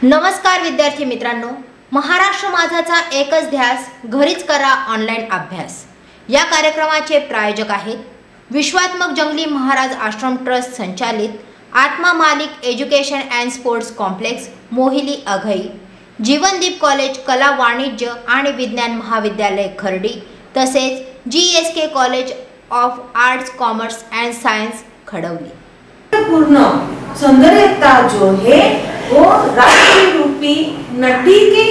नमस्कार विद्यार्थी मित्रांनो, महाराष्ट्र माझाचा एकच ध्यास, घरीच करा ऑनलाईन अभ्यास या कार्यक्रमाचे प्रायोजक आहेत विश्वात्मक जंगली महाराज आश्रम ट्रस्ट संचालित Atma Malik Education and Sports Complex Mohili Aghai, Jeevandeep College कला वाणिज्य आणि विज्ञान महाविद्यालय खर्डी तसेच GSK College of Arts Commerce and Science Khadavli. पूर्ण सौंदर्यता जो है वो राष्ट्रीय रूपी नटी की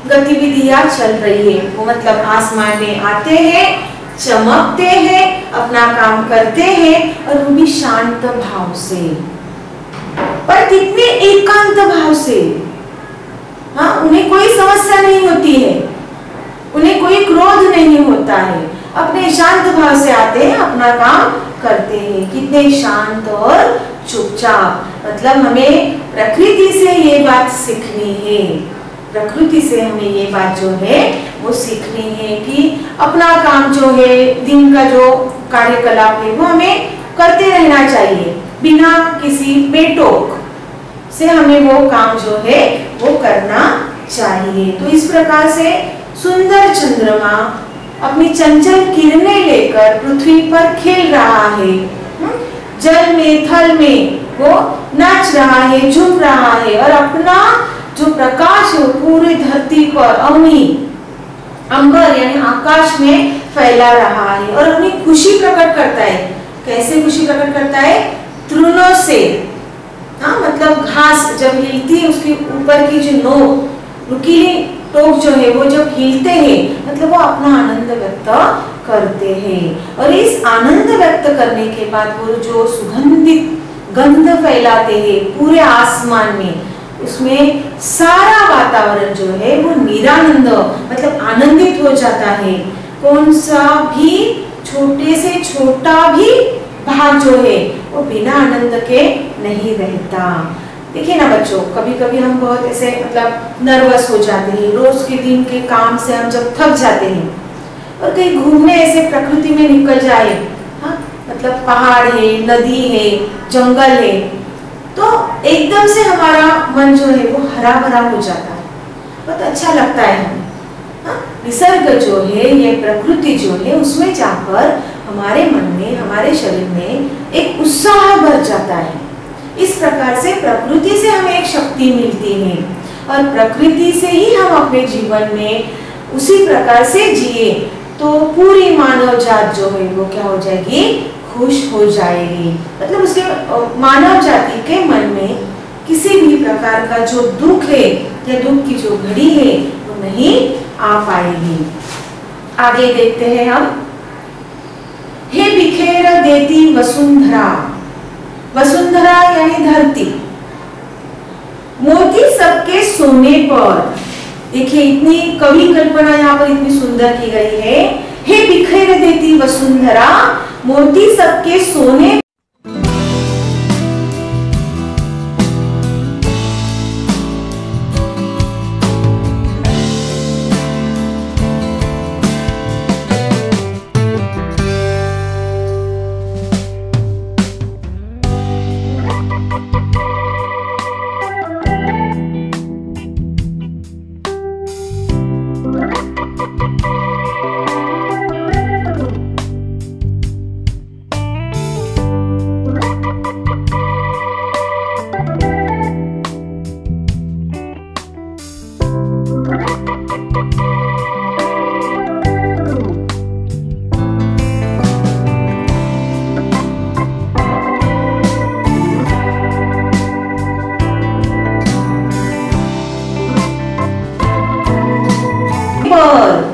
गतिविधियां चल रही है। वो मतलब आसमान में आते हैं, चमकते हैं, अपना काम करते हैं और वो भी शांत भाव से, पर कितने एकांत भाव से। हाँ, उन्हें कोई समस्या नहीं होती है, उन्हें कोई क्रोध नहीं होता है, अपने शांत भाव से आते हैं, अपना काम करते हैं। कितने शांत और चुपचाप। मतलब हमें प्रकृति से ये बात सीखनी है, प्रकृति से हमें ये बात जो है वो सीखनी है कि अपना काम जो है, दिन का जो कार्यकलाप है वो हमें करते रहना चाहिए, बिना किसी पेटोक से हमें वो काम जो है वो करना चाहिए। तो इस प्रकार से सुंदर चंद्रमा अपनी चंचल किरणें लेकर पृथ्वी पर खेल रहा है, जल में थल में वो नाच रहा है, झूम रहा है और अपना जो प्रकाश है पूरी धरती पर अंबर यानी आकाश में फैला रहा है और अपनी खुशी प्रकट करता है। कैसे खुशी प्रकट करता है? तृणों से। हाँ, मतलब घास जब हिलती है उसके ऊपर की जो नोक, नुकीली टोक जो है वो जब हिलते हैं मतलब वो अपना आनंद व्यक्त करते हैं। और इस आनंद व्यक्त करने के बाद वो जो सुगंधित गंध फैलाते हैं पूरे आसमान में, उसमें सारा वातावरण जो है वो निरानंद मतलब आनंदित हो जाता है। कौन सा भी छोटे से छोटा भी भाग जो है वो बिना आनंद के नहीं रहता। देखिए ना बच्चों, कभी कभी हम बहुत ऐसे मतलब नर्वस हो जाते हैं, रोज के दिन के काम से हम जब थक जाते हैं और कहीं घूमने ऐसे प्रकृति में निकल जाए, हाँ मतलब पहाड़ है, नदी है, जंगल है, तो एकदम से हमारा मन जो है वो हरा भरा हो जाता है, बहुत अच्छा लगता है हमें। हाँ, निसर्ग जो है, ये प्रकृति जो है, उसमें जाकर हमारे मन में, हमारे शरीर में एक उत्साह भर जाता है। इस प्रकार से प्रकृति से हमें एक शक्ति मिलती है और प्रकृति से ही हम अपने जीवन में उसी प्रकार से जिए तो पूरी मानव जात जो है वो क्या हो जाएगी? खुश हो जाएगी। मतलब उसके मानव जाति के मन में किसी भी प्रकार का जो दुख है या दुख की जो घड़ी है वो नहीं आ पाएगी। आगे देखते हैं हम। हे बिखेर देती वसुंधरा, वसुंधरा यानी धरती, मोती सबके सोने पर। देखिए इतनी कवि कल्पना यहाँ पर इतनी सुंदर की गई है। हे बिखेर देती वसुंधरा, मोती सबके सोने।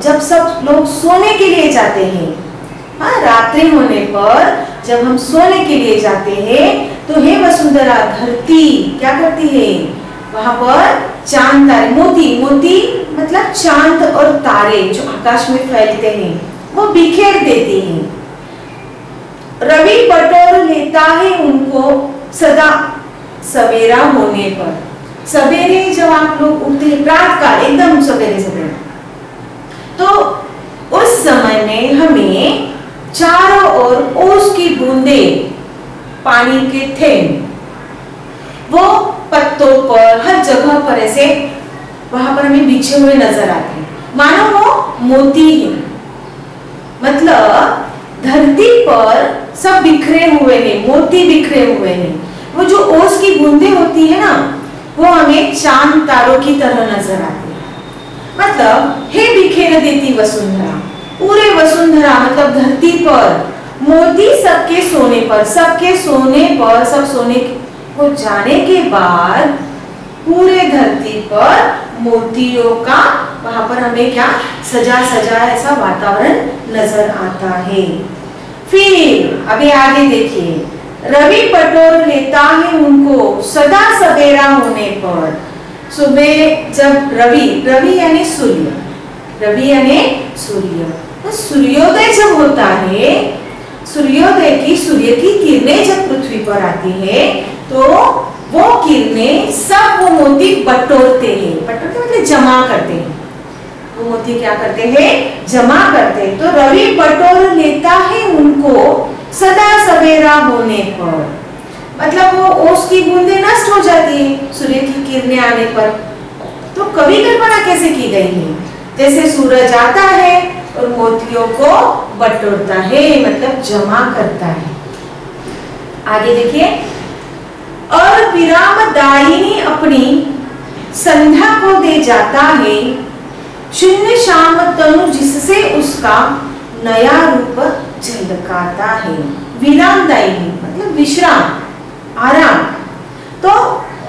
जब सब लोग सोने के लिए जाते हैं, हाँ रात्रि होने पर जब हम सोने के लिए जाते हैं तो हे वसुंधरा, धरती क्या करती है? वहां पर चांद तारे, मोती, मोती मतलब चांद और तारे जो आकाश में फैलते हैं वो बिखेर देती हैं। रवि बटोर लेता है उनको सदा सवेरा होने पर। सवेरे जब आप लोग उठते हैं, प्रातः काल एकदम सवेरे सवेरे, तो उस समय में हमें चारों ओर ओस की बूंदे, पानी के थेंब वो पत्तों पर, हर जगह पर ऐसे वहां पर हमें बिछे हुए नजर आते हैं, मानो वो मोती है। मतलब धरती पर सब बिखरे हुए हैं, मोती बिखरे हुए हैं। वो जो ओस की बूंदें होती है ना, वो हमें चांद तारों की तरह नजर आती है। मतलब हे बिखेर देती वसुंधरा, पूरे वसुंधरा मतलब धरती पर मोती सबके सोने पर, सबके सोने पर, सब सोने को जाने के बाद पूरे धरती पर मोतियों का वहां पर हमें क्या सजा सजा ऐसा वातावरण नजर आता है। फिर अभी आगे देखिए, रवि बटोर लेता है उनको सदा सवेरा होने पर। सुबह जब रवि यानी सूर्य, रवि यानी सूर्य, तो सूर्योदय जब होता है, सूर्योदय की सूर्य की किरणें जब पृथ्वी पर आती है तो वो किरणें सब वो मोती बटोरते हैं। बटोरते मतलब जमा करते हैं, वो मोती क्या करते हैं, जमा करते हैं। तो रवि बटोर लेता है उनको सदा सवेरा होने पर, मतलब वो ओस की बूंदें नष्ट हो जाती है सूर्य की किरणें आने पर। तो कवि कल्पना कैसे की गई है, जैसे सूरज आता है और मोतियों को बटोरता है, मतलब जमा करता है। आगे देखिए, और विराम दायिनी अपनी संध्या को दे जाता है, शून्य श्याम तनु जिससे उसका नया रूप झलकाता है। विराम दायिनी मतलब विश्राम, आराम। तो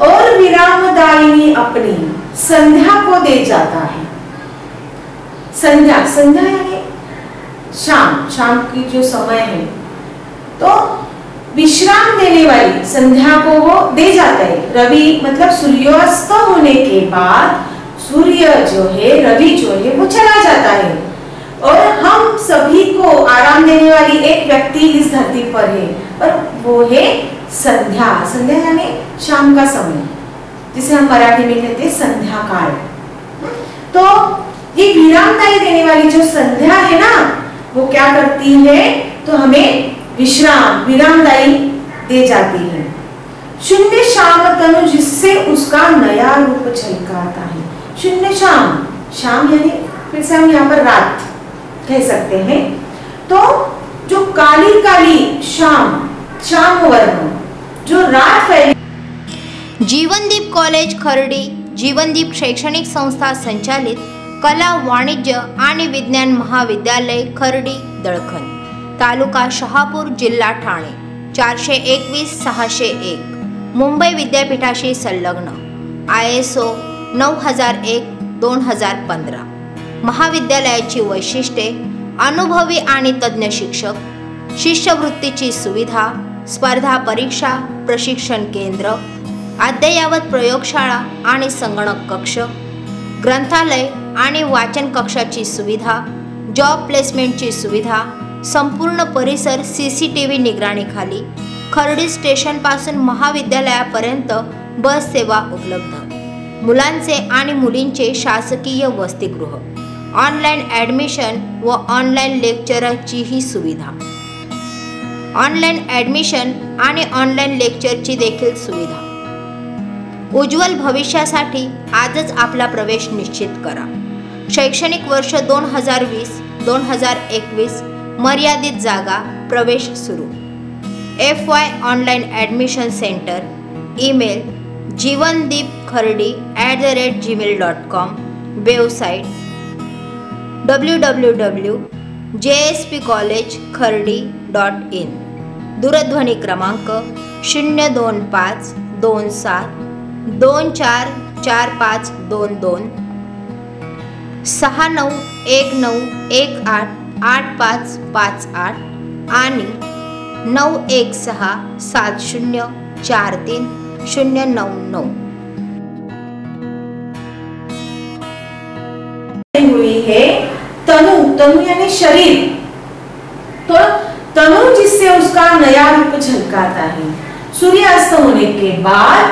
और विराम दायिनी अपनी संध्या को दे जाता है। संध्या, संध्या यानी शाम, शाम की जो समय है, तो विश्राम देने वाली संध्या को वो दे जाता है। रवि मतलब सूर्यास्त होने के बाद सूर्य जो है, रवि जो है वो चला जाता है और हम सभी को आराम देने वाली एक व्यक्ति इस धरती पर है, और वो है संध्या। संध्या यानी शाम का समय, जिसे हम मराठी में कहते हैं संध्या काल। तो ये विरामदायी देने वाली जो संध्या है ना, वो क्या करती है, तो हमें विश्राम, विरामदायी दे जाती है। शून्य श्याम तनु जिससे उसका नया रूप झलकाता है। शून्य श्याम, शाम यानी फिर से हम यहाँ पर रात कह सकते हैं। तो जो काली काली शाम, शाम वर्ण जो रात फैली। जीवनदीप कॉलेज खर्डी, जीवनदीप शैक्षणिक संस्था संचालित कला, वाणिज्य आणि विज्ञान महाविद्यालय खर्डी दळखन, तालुका शहापूर, जिल्हा ठाणे, 421-601, मुंबई विद्यापीठाशी संलग्न, ISO 9001-2015। महाविद्यालयाची वैशिष्ट्ये: अनुभवी आणि तज्ञ शिक्षक, शिष्यवृत्तीची सुविधा, स्पर्धा परीक्षा प्रशिक्षण केंद्र, अद्ययावत प्रयोगशाळा आणि संगणक कक्ष, ग्रंथालय आणि वाचन कक्षाची सुविधा, जॉब प्लेसमेंटची सुविधा, संपूर्ण परिसर CCTV निगराणीखाली, खर्डी स्टेशन पासून महाविद्यालयापर्यंत बस सेवा उपलब्ध, मुलांचे आणि मुलींचे शासकीय वसतिगृह, ऑनलाईन ॲडमिशन व ऑनलाईन लेक्चरची ही सुविधा, ऑनलाईन ॲडमिशन आणि ऑनलाईन लेक्चरची देखील सुविधा। उज्ज्वल भविष्यासाठी आजच आपला प्रवेश निश्चित करा। शैक्षणिक वर्ष 2020-2021, मर्यादित जागा, प्रवेश सुरू। FY online admission centre, email jivandeepkhardi@gmail.com, website www.jspcollegekhardi.in, दूरध्वनी क्रमांक 02527244522, 6919188558 आणि 9167043099 हुई है। तनु, तनु यानी शरीर, तो तनु जिससे उसका नया रूप झलकाता है। सूर्यास्त होने के बाद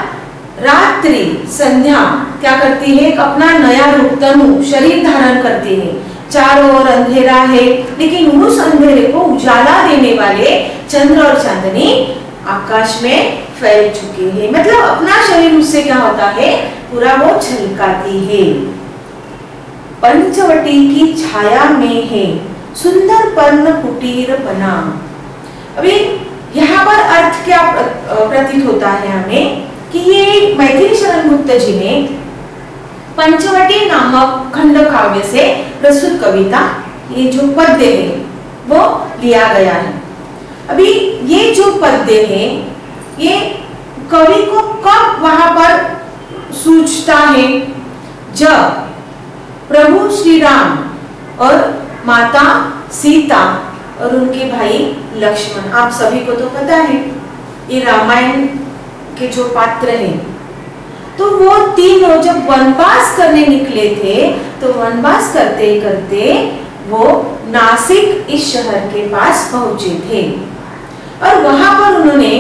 रात्रि संध्या क्या करती है, अपना नया रूप तनु शरीर धारण करती है। चारों ओर अंधेरा है, लेकिन उस अंधेरे को उजाला देने वाले चंद्र और चांदनी आकाश में फैल चुके हैं, मतलब अपना शरीर उससे क्या होता है, पूरा वो झलकाती है। पंचवटी की छाया में है सुंदर पर्ण कुटीर बना। अभी यहाँ पर अर्थ क्या प्रतीत होता है हमें कि ये मैथिली शरण गुप्त जी ने पंचवटी नामक खंड काव्य से प्रस्तुत कविता, ये जो पद्य है वो लिया गया है। अभी ये जो पद्य है ये कवि को कब वहां पर सूझता है, जब प्रभु श्री राम और माता सीता और उनके भाई लक्ष्मण, आप सभी को तो पता है ये रामायण के जो पात्र हैं, तो वो तीनों जब वनवास करने निकले थे तो वनवास करते करते वो नासिक इस शहर के पास पहुंचे थे और वहां पर उन्होंने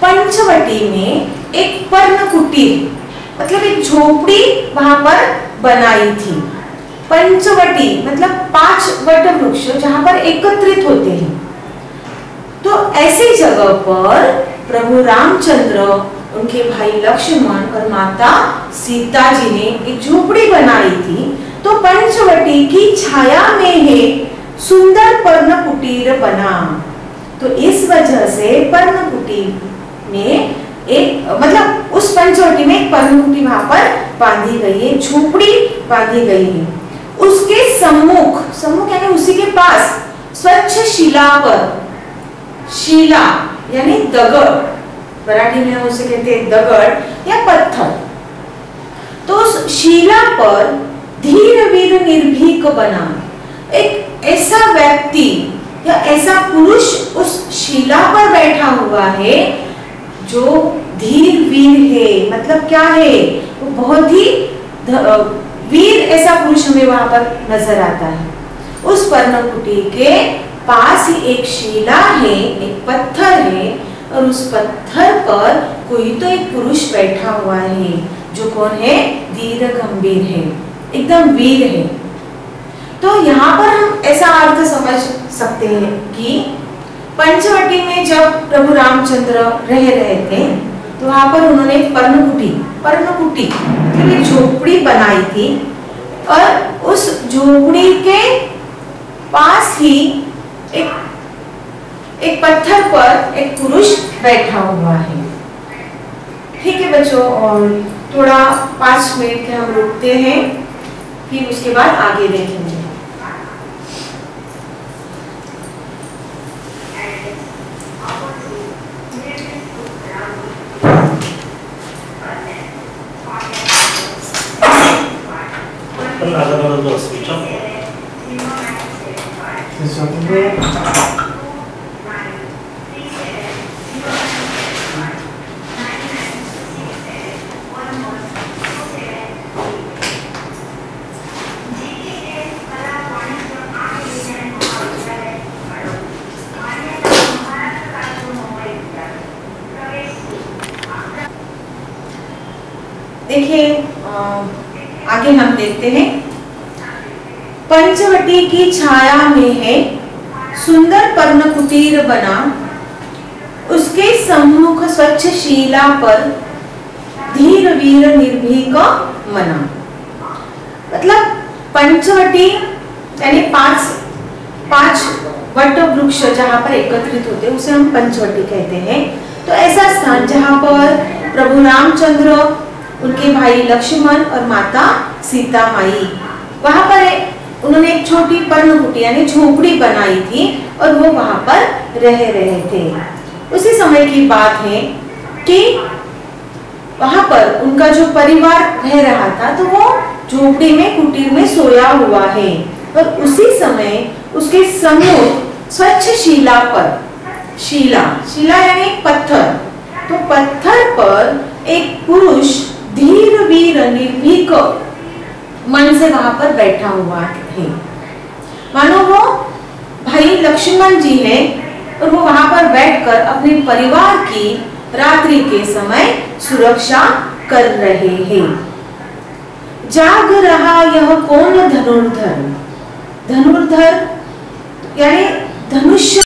पंचवटी में एक पर्ण कुटीर मतलब एक झोपड़ी वहां पर बनाई थी। पंचवटी मतलब 5 वट वृक्ष जहां पर एकत्रित होते हैं। तो ऐसी जगह पर प्रभु रामचंद्र, उनके भाई लक्ष्मण और माता सीता जी ने एक झोपड़ी बनाई थी। तो पंचवटी की छाया में है सुंदर पर्ण कुटीर बना। तो इस वजह से पर्ण कुटीर में एक मतलब उस पंचवटी में एक पर्ण कुटी वहां पर बांधी गई है, झोपड़ी बांधी गई है। उसके सम्मुख, सम्मुख यानी उसी के पास स्वच्छ शिला पर, शिला यानी दगड़, मराठी में उसे कहते हैं दगड़ या पत्थर। तो उस शिला पर धीर वीर निर्भीक बना एक ऐसा व्यक्ति या ऐसा पुरुष उस शिला पर बैठा हुआ है जो धीर वीर है। मतलब क्या है, वो बहुत ही वीर ऐसा पुरुष हमें वहां पर नजर आता है। उस पर्णकुटी के पास ही एक शिला है, एक पत्थर है और उस पत्थर पर कोई तो एक पुरुष बैठा हुआ है जो कौन है, धीर गंभीर है, एकदम वीर है। तो यहाँ पर हम ऐसा अर्थ समझ सकते हैं कि पंचवटी में जब प्रभु रामचंद्र रह रहे थे तो वहां पर उन्होंने पर्णकुटी मतलब एक झोपड़ी बनाई थी और उस झोपड़ी के पास ही एक पत्थर पर एक पुरुष बैठा हुआ है। ठीक है बच्चों, और थोड़ा 5 मिनट के हम रुकते हैं, फिर उसके बाद आगे देखेंगे। देखिए आगे हम देखते हैं, पंचवटी की छाया में है सुंदर पर्ण कुटीर बना, उसके सम्मुख स्वच्छ शिला पर धीर वीर निर्भीक मना। मतलब पंचवटी यानी पांच वट वृक्ष जहाँ पर एकत्रित होते हैं उसे हम पंचवटी कहते हैं। तो ऐसा स्थान जहाँ पर प्रभु रामचंद्र, उनके भाई लक्ष्मण और माता सीता माई, वहां पर उन्होंने एक छोटी पर्णकुटी यानी झोपड़ी बनाई थी और वो वहां पर रह रहे थे। उसी समय की बात है कि वहां पर उनका जो परिवार रह रहा था तो वो झोपड़ी में कुटीर में सोया हुआ है और उसी समय उसके सम्मुख स्वच्छ शिला पर, शिला यानी पत्थर, तो पत्थर पर एक पुरुष धीर वीर निर्भीक मन से वहां पर बैठा हुआ है। मानो वो भाई लक्ष्मण जी हैं और वो वहां पर बैठकर अपने परिवार की रात्रि के समय सुरक्षा कर रहे हैं। जाग रहा यह कौन धनुर्धर, धनुर्धर यानी धनुष्य